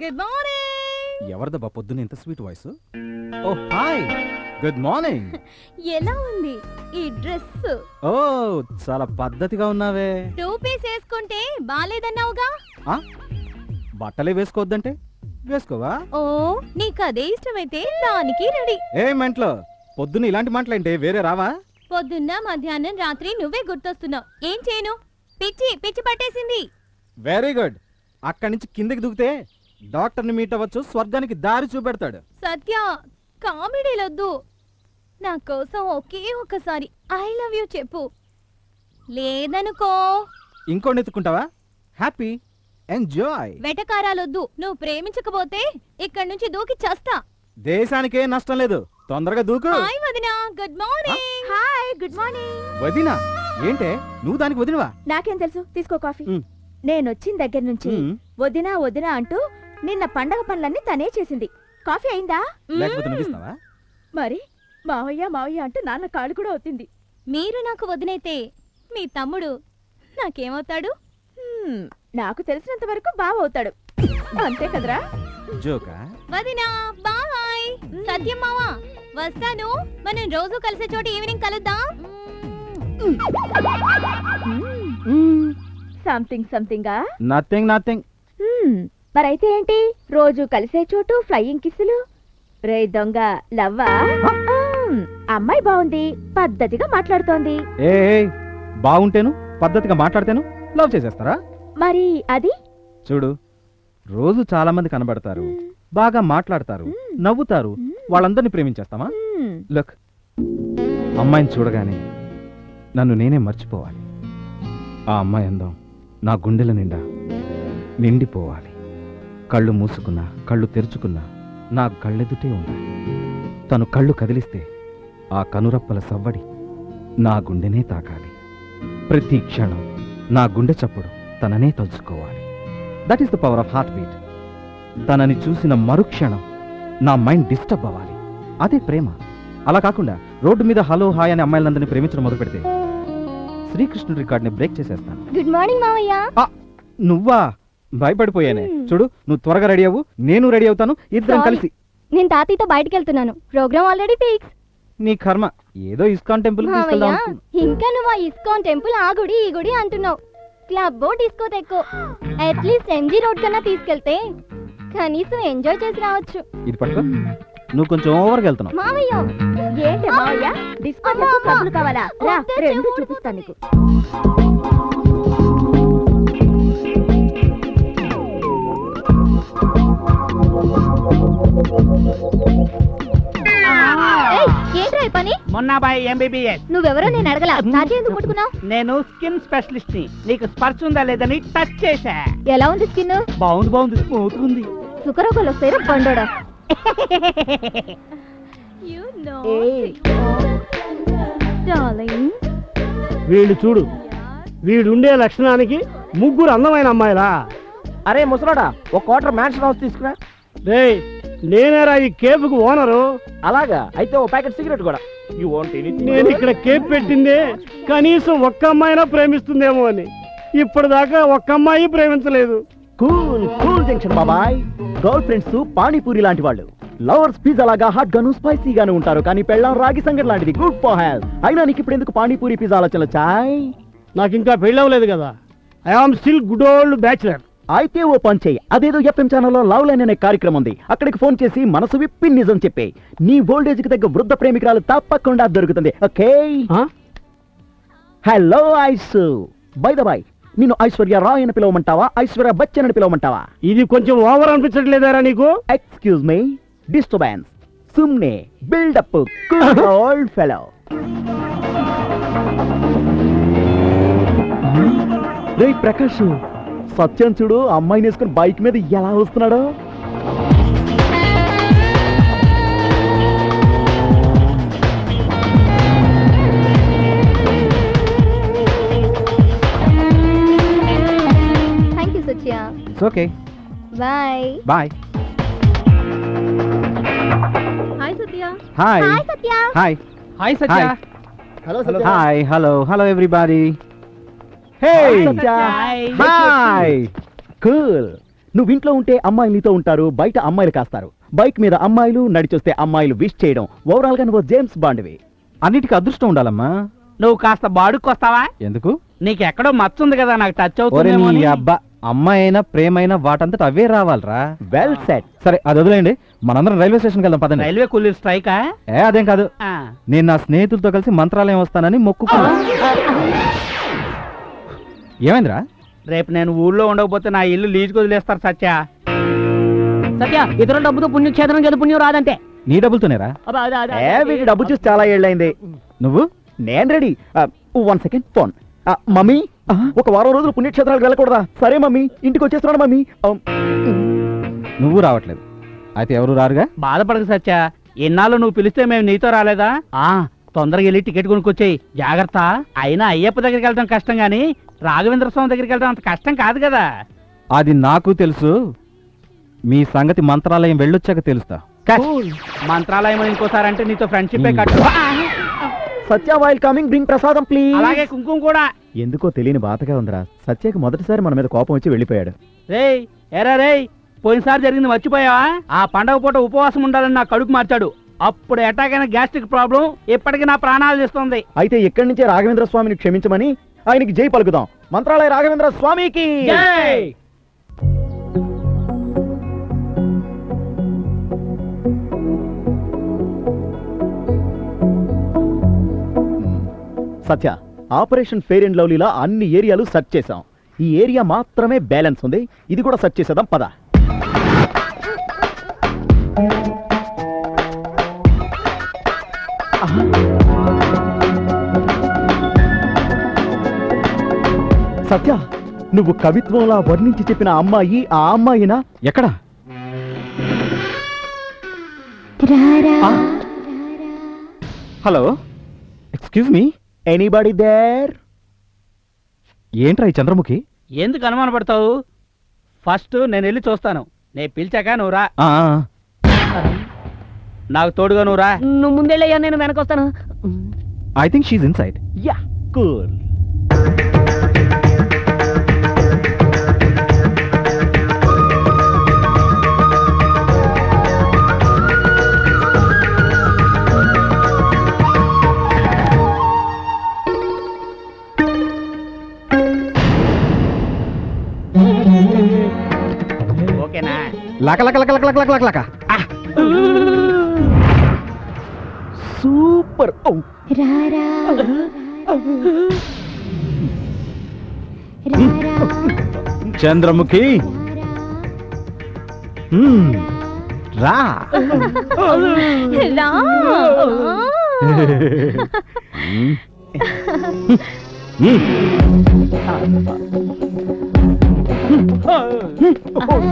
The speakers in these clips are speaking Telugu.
Good morning. ఎవరిదబ్బా పొద్దున్న ఇంత స్వీట్ వాయిస్? ఓ హాయ్, గుడ్ మార్నింగ్. ఎలా ఉంది ఈ డ్రెస్? ఓ చాలా పద్ధతిగా ఉన్నావే. 2 పీస్ వేసుకుంటే బాలేదన్నావుగా. బట్టలే వేసుకోవద్దంటే వేసుకోవా? ఓ నీకు అదే ఇష్టమైతే దానికి రెడీ. ఏ మెంట్లో పొద్దున్న ఇలాంటి మాటలేంటే వేరే రావా? పొద్దున్న మధ్యాహ్నం రాత్రి నువ్వే గుర్తొస్తున్నావు. ఏం చేయను, పిచ్చి పిచ్చి పట్టేసింది. Very good. అక్కడి నుంచి కిందకి దిగితే డాక్టర్ని మీట్ అవ్వచ్చు, స్వర్గానికి దారి చూపెడతాడు. సత్య, కామెడీలొద్దు. నా కోసం ఒకే ఒక్కసారి ఐ లవ్ యూ చెప్పు. లేదనుకో ఇంకోటి ఎత్తుకుంటావా? Happy enjoy. వెటకారాలొద్దు. నువ్వు ప్రేమించకపోతే ఇక్కడి నుంచి దూకి చస్తా. దేశానికే నష్టం లేదు, తొందరగా దూకు. హాయ్ వదినా, good morning. Hi, good morning. వదినా ఏంటే నువ్వు దానికి వదినవా? నాకేం తెలుసు, తీసుకో కాఫీ. నేనొచ్చిన దగ్గర నుంచి వదినా వదినా అంటూ నిన్న పండగ పనులన్నీ తనే చేసింది. కాఫీ అయిందా? లేకపోతే నువ్విస్తావా? మరి మావయ్య మావయ్య అంటూ నాన్న కాళ్ళు కూడా అవుతుంది. మీరు నాకు వదినైతే మీ తమ్ముడు నాకేమవుతాడు? నాకు తెలిసినంత వరకు బావ అవుతాడు, అంతే కదరా? జోకా? వదినా బాయ్. సత్యం మావా వస్తాను. మనం రోజు కలిసే చోట ఈవినింగ్ కలుద్దాం. సంథింగ్ సంథింగా? Nothing nothing. మరైతే ఏంటి, రోజు కలిసే చోటు ఫ్లయింగ్ కిస్సులు? రే దొంగ లవ్వా? అమ్మాయి బాగుంది, పద్ధతిగా మాట్లాడుతోంది. ఏ బాగుంటేను పద్ధతిగా మాట్లాడితేను లవ్ చేసేస్తారా? మరి అది చూడు, రోజు చాలా మంది కనబడతారు, బాగా మాట్లాడతారు, నవ్వుతారు, వాళ్ళందరినీ ప్రేమించేస్తామా? లుక్, అమ్మాయిని చూడగానే నన్ను నేనే మర్చిపోవాలి. ఆ అమ్మాయి అందం నా గుండెల నిండా నిండిపోవాలి. కళ్ళు మూసుకున్నా కళ్ళు తెరుచుకున్నా నా కళ్ళెదుటే ఉండాలి. తను కళ్ళు కదిలిస్తే ఆ కనురప్పల సవ్వడి నా గుండెనే తాకాలి. ప్రతి క్షణం నా గుండె చప్పుడు తననే తలుచుకోవాలి. That is the power of heartbeat. తనని చూసిన మరుక్షణం నా మైండ్ డిస్టర్బ్ అవ్వాలి. అదే ప్రేమ. అలా కాకుండా రోడ్డు మీద హలో హాయ్ అనే అమ్మాయిలందరినీ ప్రేమించడం మొదలు పెడితే శ్రీకృష్ణుడి రికార్డ్ని బ్రేక్ చేసేస్తాను. గుడ్ మార్నింగ్ మావయ్య. నువ్వా? భయపడిపోయానే. చూడు, నువ్వు త్వరగా రెడీ అవ్వు, నేను రెడీ అవుతాను, ఇద్దరం కలిసి. నేను తాతయ్యతో బయటికి వెళ్తున్నాను. Programme already fix. నీ కర్మ, ఏదో ఇస్కాన్ టెంపుల్ ఇంకా నువ్వు ఆ ఇస్కాన్ టెంపుల్ ఆ గుడి ఈ గుడి అంటున్నావు. క్లబ్ డిస్కో తెక్కో అట్లీస్ట్ ఎంజీ రోడ్ కన్నా తీసుకెళ్తే కనీసం ఎంజాయ్ చేసి రావచ్చు. ఇది పట్టుకో, నువ్వు కొంచెం ఓవర్గా వెళ్తున్నావు. మావయ్య ఏంటి మావయ్య, డిస్కో క్లబ్లు కావాలా? రా, రెండు చూపిస్తాను నీకు. ఏంట్రా పని? మొన్న బాయ్ ఎంబీబీఎస్. నువ్వెవరో నేను అడగలా, నాకే ఎందుకు ముట్టుకున్నావు? నేను స్కిన్ స్పెషలిస్ట్ ని. నీకు స్పర్శ ఉందా లేదని టచ్ చేశా. ఎలా ఉంది స్కిన్? బాగుంది, స్మూత్ ఉంది. సుఖరోగాలు వస్తాయి బండోడా. వీళ్ళు చూడు, వీడుండే లక్షణానికి ముగ్గురు అందమైన అమ్మాయిలా. అరే ముసలోడా, ఒక క్వార్టర్ మ్యాన్షన్ హౌస్ తీసుకురా. రే, నేనేరా ఈ కేఫ్కు ఓనరు. అలాగా అయితే ఓ ప్యాకెట్ సిగరెట్ కూడా. నేను ఇక్కడ కేఫ్ పెట్టిందే కనీసం ఒక్క అమ్మాయినా ప్రేమిస్తుందేమో అని. ఇప్పటిదాకా ఒక్క అమ్మాయి ప్రేమించలేదు. కూల్ కూల్ జంక్షన్ బాబాయ్. గర్ల్ ఫ్రెండ్స్ పానీపూరి లాంటి వాళ్ళు, లవర్స్ పిజ్జా లాగా హాట్ గాను స్పైసీగాను ఉంటారు, కానీ పెళ్ళాం రాగి సంగటి లాంటిది, గుడ్ ఫర్ హెల్త్. అయినా నీకు ఇప్పుడు ఎందుకు పానీపూరి పిజ్జా ఆలోచన చాయ్? నాకు ఇంకా పెళ్ళవలేదు కదా, I am still good old bachelor. అయితే ఓ పని చెయ్యి, అదేదో ఎఫ్ఎం ఛానల్లో లవ్ లైన్ అనే కార్యక్రమం ఉంది, అక్కడికి ఫోన్ చేసి మనసు విప్పి నిజం చెప్పే. నీ ఓల్డేజ్ కి తగ్గ వృద్ధ ప్రేమికురాలు తప్పకుండా దొరుకుతుంది. Okay? Hello ice, by the by, నిన్ను ఐశ్వర్య రాయ్ అని పిలవమంటావా, ఐశ్వర్య బచ్చన్ అని పిలవమంటావా? ఇది కొంచెం ఓవర్ అనిపించట్లేదారా నీకు? Excuse me, disturbance. సుమ్నే బిల్డప్, కూల్ ఓల్డ్ ఫెలో. రే ప్రకాష్, సత్యం చూడు, అమ్మాయిని వేసుకుని బైక్ మీద ఎలా వస్తున్నాడు. Thank you Satya. It's okay, bye bye. Hi Satya. Hi hi Satya. Hi hi Satya. Hi hello everybody. Hey Satya. Hi. Hi. Cool. నువ్వు ఇంట్లో ఉంటే అమ్మాయిలు నీతో ఉంటారు, బయట అమ్మాయిలు కాస్తారు. బైక్ మీద అమ్మాయిలు, నడిచొస్తే అమ్మాయిలు విష్ చేయడం. ఓవరాల్ గా నువ్వు జేమ్స్ బాండ్వి. అన్నిటికీ అదృష్టం ఉండాలమ్మా. నువ్వు కాస్త బాడుకొస్తావా? ఎందుకు? నీకు ఎక్కడో మచ్చ ఉంది కదా, నాకు టచ్ ఒరే అవుతుందేమో నీ అని. అబ్బా, అమ్మాయినా ప్రేమైనా వాటంతట అవే రావాలరా. Well set. సరే అది వదిలేండి, మనందరం రైల్వే స్టేషన్కి వెళ్దాం పదండి. రైల్వే కూలీల స్ట్రైకా? అదేం కాదు, ఆ. నేను నా స్నేహితులతో కలిసి మంత్రాలయం వస్తానని మొక్కుకున్నా. ఏమైందిరా? రేపు నేను ఊళ్ళో ఉండకపోతే నా ఇల్లు లీజుకు వదిలేస్తారు సత్య. సత్య ఇతరుల డబ్బుతో పుణ్యక్షేత్రం చేత పుణ్యం రాదంటే. నీ డబ్బులతోనేరా? వీటి డబ్బు చూసి చాలా ఏళ్ళైంది. నువ్వు? నేను రెడీ. 1 second phone. మమ్మీ, ఒక వారం రోజులు పుణ్యక్షేత్రాలకు వెళ్ళకూడదా? సరే మమ్మీ, ఇంటికి వచ్చేస్తున్నాడు మమ్మీ. నువ్వు రావట్లేదు, అయితే ఎవరు రారుగా. బాధపడకు సత్య, ఎన్నాళ్ళు నువ్వు పిలిస్తే మేము నీతో రాలేదా? తొందరగా వెళ్ళి టికెట్ కొనుక్కొచ్చేయి, జాగ్రత్త. అయినా అయ్యప్ప దగ్గరికి వెళ్ళడం కష్టం గాని రాఘవేంద్ర స్వామి దగ్గరికి వెళ్ళడం అంత కష్టం కాదు కదా. అది నాకు తెలుసు, మీ సంగతి మంత్రాలయం వెళ్ళొచ్చాక తెలుస్తా. మంత్రాలయం అని ఇంకోసారి అంటే నీతో ఫ్రెండ్షిప్ కట్టు. సత్య వైల్ కమింగ్, బ్రింగ్ ప్రసాదం ప్లీజ్. అలాగే కుంకుమ కూడా. ఎందుకో తెలియని బాధగా ఉందిరా. సత్యకి మొదటిసారి మన మీద కోపం వచ్చి వెళ్ళిపోయాడు. రేయ్ ఎరా రేయ్, పోయినసారి జరిగింది మర్చిపోయావా? ఆ పండగ పూట ఉపవాసం ఉండాలని నా కడుపు మార్చాడు. అప్పుడు అటాక్ అయిన గ్యాస్ట్రిక్ ప్రాబ్లం ఇప్పటికీ నా ప్రాణాలు తీస్తుంది. అయితే ఇక్కడి నుంచే రాఘవేంద్ర స్వామిని క్షమించమని ఆయనకి జై పలుకుదాం. మంత్రాలయ రాఘవేంద్ర స్వామికి జై. సత్య, ఆపరేషన్ ఫెయిర్ అండ్ లవ్లీలా అన్ని ఏరియాలు సెర్చ్ చేశాం. ఈ ఏరియా మాత్రమే బ్యాలెన్స్ ఉంది. ఇది కూడా సెర్చ్ చేసేద్దాం పద. సత్య, నువ్వు కవిత్వంలా వర్ణించి చెప్పిన అమ్మాయి ఆ అమ్మాయినా? ఎక్కడ? Hello, excuse me, anybody there? ఏంట్రా ఈ చంద్రముఖి? ఎందుకు అనుమాన పడతావు? ఫస్ట్ నేను వెళ్ళి చూస్తాను. నేను పిలిచాక నువ్వు రా. ఆ, నాకు తోడుగా నువ్వు రా. నువ్వు ముందెళ్ళయ్యా, నేను వెనకొస్తాను. I think she's inside. Yeah, cool. ఓకేనా? లక లక లక లక లక లక లక. సూపర్. ఓ రారా చంద్రముఖి, రా.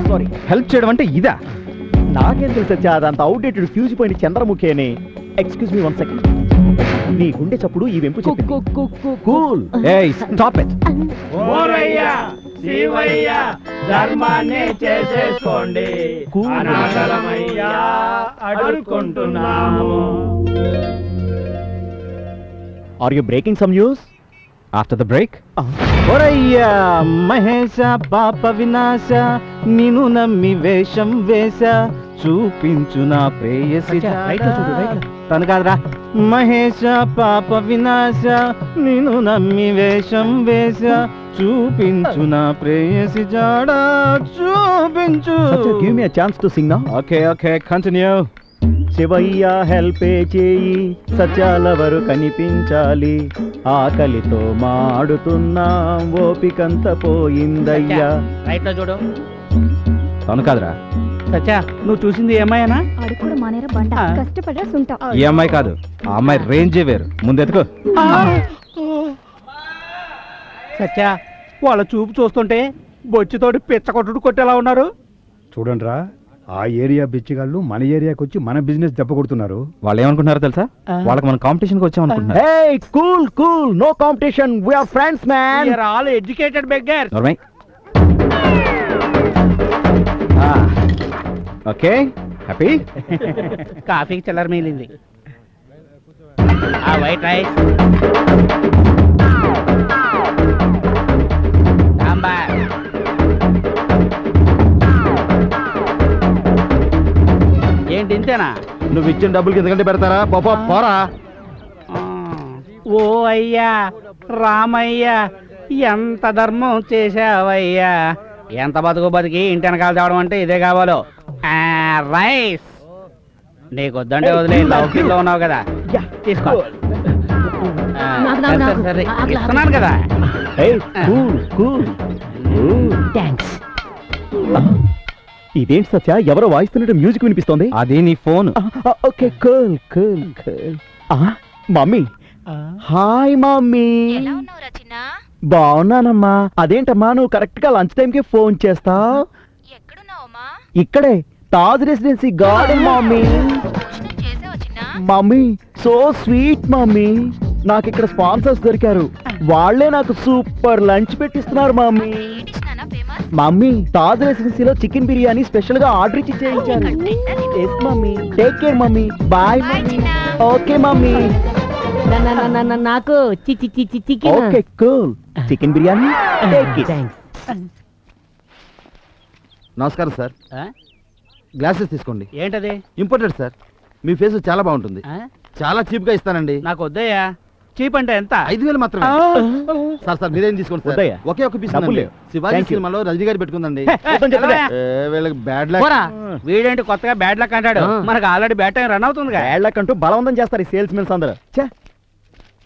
సారీ. హెల్ప్ చేయడం అంటే ఇదా? నాకేం తెలుసు సత్య, అదంత అవుట్డేటెడ్ ఫ్యూజ్ పోయిన చంద్రముఖి అని. Excuse me 1 second. నీ గుండె చప్పుడు ఈ వెంపు చెప్పింది. కూల్. ఏయ్, స్టాప్ ఇట్. ఓరయ్యా, శివయ్యా, ధర్మాన్ని చేసేసుకోండి. అనాథలమయ్యా, అడుక్కుంటున్నాము. Are you breaking some news? After the break. ఒరయ్యా మహేశ పాప వినాశ, నిన్ను నమ్మి వేషం వేశ, చూపించు నా ప్రేయసి. రైట్ లో చూడు, రైట్ లో. తను కాదురా. మహేశ పాప వినాశ, నిన్ను నమ్మి వేషం వేశ, చూపించు నా ప్రేయసి జాడా, చూపించు. Satya, give me a chance to sing now. Okay okay, continue. Shivayya హెల్పే చేయి, సత్యాలవరు కనిపించాలి. ఆకలితో మాడుతున్నాం, ఓపికంత పోయిందయ్యా. రైట్ లో చూడు. తను కాదురా. సత్య, నువ్వు చూసింది ఏమైనా? ఆడు కూడా మానేరా బండ, కష్టపడరా సుంట. ఈ అమ్మాయి కాదు, ఆ అమ్మాయి రేంజే వేరు. ముందెతుకో. సత్య, వాళ్ళ చూపు చూస్తుంటే బొచ్చుతోటి పిచ్చకొట్టుడు కొట్టేలా ఉన్నారు. చూడండిరా, ఆ ఏరియా బిచ్చిగాళ్ళు మన ఏరియాకి వచ్చి మన బిజినెస్ దెబ్బ కొడుతున్నారు. వాళ్ళు ఏమనుకుంటున్నారో తెలుసా? వాళ్ళకి మనం కాంపిటీషన్కి వచ్చామనుకుంటున్నారు. Hey, cool, cool. No competition. We are friends, man. We are all educated beggars. నోర్మై. Okay, happy. కాఫీకి చిల్లర మిగిలింది. ఆ వైట్ రైస్, సాంబార్, ఇంతేనా? నువ్వు ఇచ్చిన డబ్బులకి ఎందుకంటే పెడతారా పాపా పోరా. ఆ, ఓ అయ్యా రామయ్యా, ఎంత ధర్మం చేశావయ్యా. ఎంత బతుకు బతికి ఇంటి వెనకాల తేవడం అంటే ఇదే కావాలో. రైస్ నీకు వద్దంటే వదిలే, లౌకిలో ఉన్నావు కదా, తీసుకో. సరే ఇస్తున్నాను కదా. థ్యాంక్స్. ఇదేంటి సత్య, ఎవరో వాయిస్తున్నట్టు మ్యూజిక్ వినిపిస్తోంది? అది నీ phone. Okay cool cool cool. Mummy hi mummy. బాగున్నానమ్మా. అదేంటమ్మా నువ్వు కరెక్ట్ గా లంచ్ టైం కి ఫోన్ చేస్తావు? ఇక్కడే Taj residency garden mummy. Mummy so sweet mummy. నాకు ఇక్కడ స్పాన్సర్స్ దొరికారు, వాళ్ళే నాకు సూపర్ లంచ్ పెట్టిస్తున్నారు మమ్మీ. మమ్మీ తాజ్ రెసిడెన్సీలో చికెన్ బిర్యానీ స్పెషల్ గా ఆర్డర్ ఇచ్చి చేయించారు. Yes mummy, take care mummy. Bye mummy. Okay mummy. నాకు chicken. Okay cool. Chicken biryani take it. నమస్కారం సార్, ఆ? గ్లాసెస్ తీసుకోండి. ఏంటది? ఇంపార్టెంట్ సార్, మీ ఫేస్ చాలా బాగుంటుంది. ఆ? చాలా చీప్ గా ఇస్తానండి. నాకు వద్దయ్యా. చీప్ అంటే ఎంత? 5,000 మాత్రమే. సార్ సార్ మీరేం తీసుకోండి సార్. వద్దయ్యా. ఒకే ఒక పీస్ డబ్బులు ఉందండి. లేవు. Shivaji Thank you. సినిమాలో రజనీ గారు పెట్టుకుందండి. వద్దని చెప్పలే. వీళ్ళకి బ్యాడ్ లక్. పోరా, వీడేంటి కొత్తగా బ్యాడ్ లక్ అంటాడు? మనకు ఆల్రెడీ బ్యాడ్ టైం రన్ అవుతుంది. ఏళ్లకంటూ బలవంతం చేస్తారు ఈ సేల్స్ మెన్స్ అందరూ.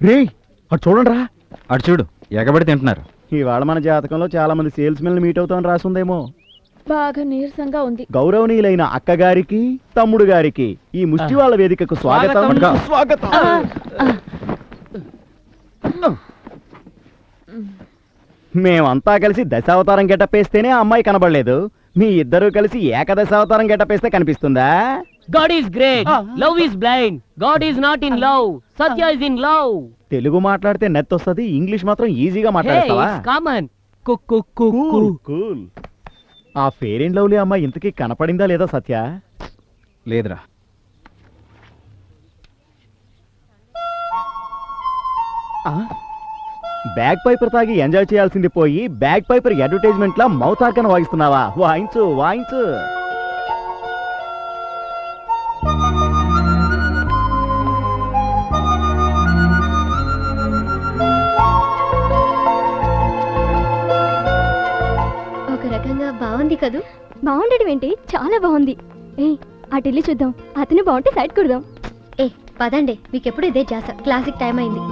రే అటు చూడండి రా. అటు చూడు, ఎగబడి తింటున్నారు. ఇవాళ మన జాతకంలో చాలా మంది సేల్స్ మెన్ మీట్ అవుతామని రాసుందేమో. బాగా నీరసంగా ఉంది. గౌరవనీయులైన అక్కగారికి తమ్ముడు గారికి ఈ ముష్టి వాళ్ళ వేదికకు స్వాగతం. స్వాగతం. స్వాగతం. మేమంతా కలిసి దశావతారం గెటప్ వేస్తేనే ఆ అమ్మాయి కనబడలేదు. మీ ఇద్దరు కలిసి ఏకదశావతారం గెటప్ వేస్తే కనిపిస్తుందా? God is great. Love is blind. God is not in love. Satya is in love. Telugu మాట్లాడితే నెత్తొస్తుంది, ఇంగ్లీష్ మాత్రం ఈజీగా Hey, మాట్లాడతావా? it's common. కూల్. ఆ ఫెయిర్ అండ్ లవ్లీ అమ్మాయి ఇంతకీ కనపడిందా లేదా సత్య? లేదురా. బ్యాగ్ పైపర్ తాగి ఎంజాయ్ చేయాల్సింది పోయి బ్యాగ్ పైపర్ అడ్వర్టైజ్మెంట్ లా మౌత్ ఆర్గన్ వాయిస్తున్నావా? వాయించు వాయించు. ఒక రకంగా బాగుంది కదూ? బాగుండడం ఏంటి, చాలా బాగుంది. ఏ అటు వెళ్ళి చూద్దాం, అతను బాగుంటే సైడ్ కుడదాం. ఏ పదండి, మీకెప్పుడు ఇదే జాస. క్లాసిక్ టైం అయింది.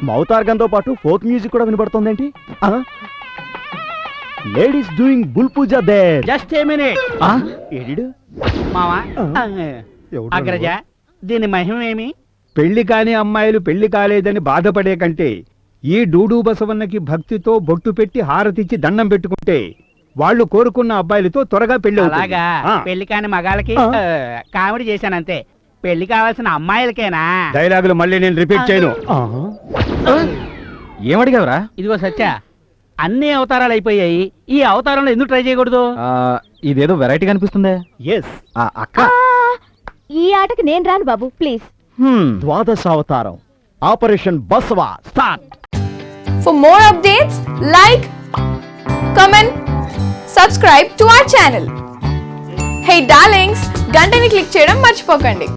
మౌత్ ఆర్గన్ తో పాటు ఫోక్ మ్యూజిక్ కూడా వినబడుతోందేంటి? Ladies doing bull puja there. Just a minute. ఏడిడు మావా, అగ్రజ, దీని మహిమ ఏమి? పెళ్లి కాని అమ్మాయిలు పెళ్లి కాలేదని బాధపడే కంటే ఈ డూడు బసవన్నకి భక్తితో బొట్టు పెట్టి హారతిచ్చి దండం పెట్టుకుంటే వాళ్ళు కోరుకున్న అబ్బాయిలతో త్వరగా పెళ్లి అవుతుంది. అలాగా? పెళ్లి కాని మగాళ్ళకి కామెడీ చేశానంతే. పెళ్లి కావాల్సిన అమ్మాయిలకేనా? డైలాగులు మళ్ళీ నేను రిపీట్ చేయను. ఏమడిగావరా? ఇదిగో సత్య, అన్ని అవతారాలు అయిపోయాయి, ఈ అవతారంలో ఎందుకు ట్రై చేయకూడదు? ఇదేదో వెరైటీగా అనిపిస్తుందే. ఎస్. అక్క ఈ ఆటకి నేను రాను బాబు, ప్లీజ్. ద్వాదశావతారం operation Basava start. For more updates, like, comment, subscribe to our channel. Hey darlings, గంటని click చేయడం మర్చిపోకండి.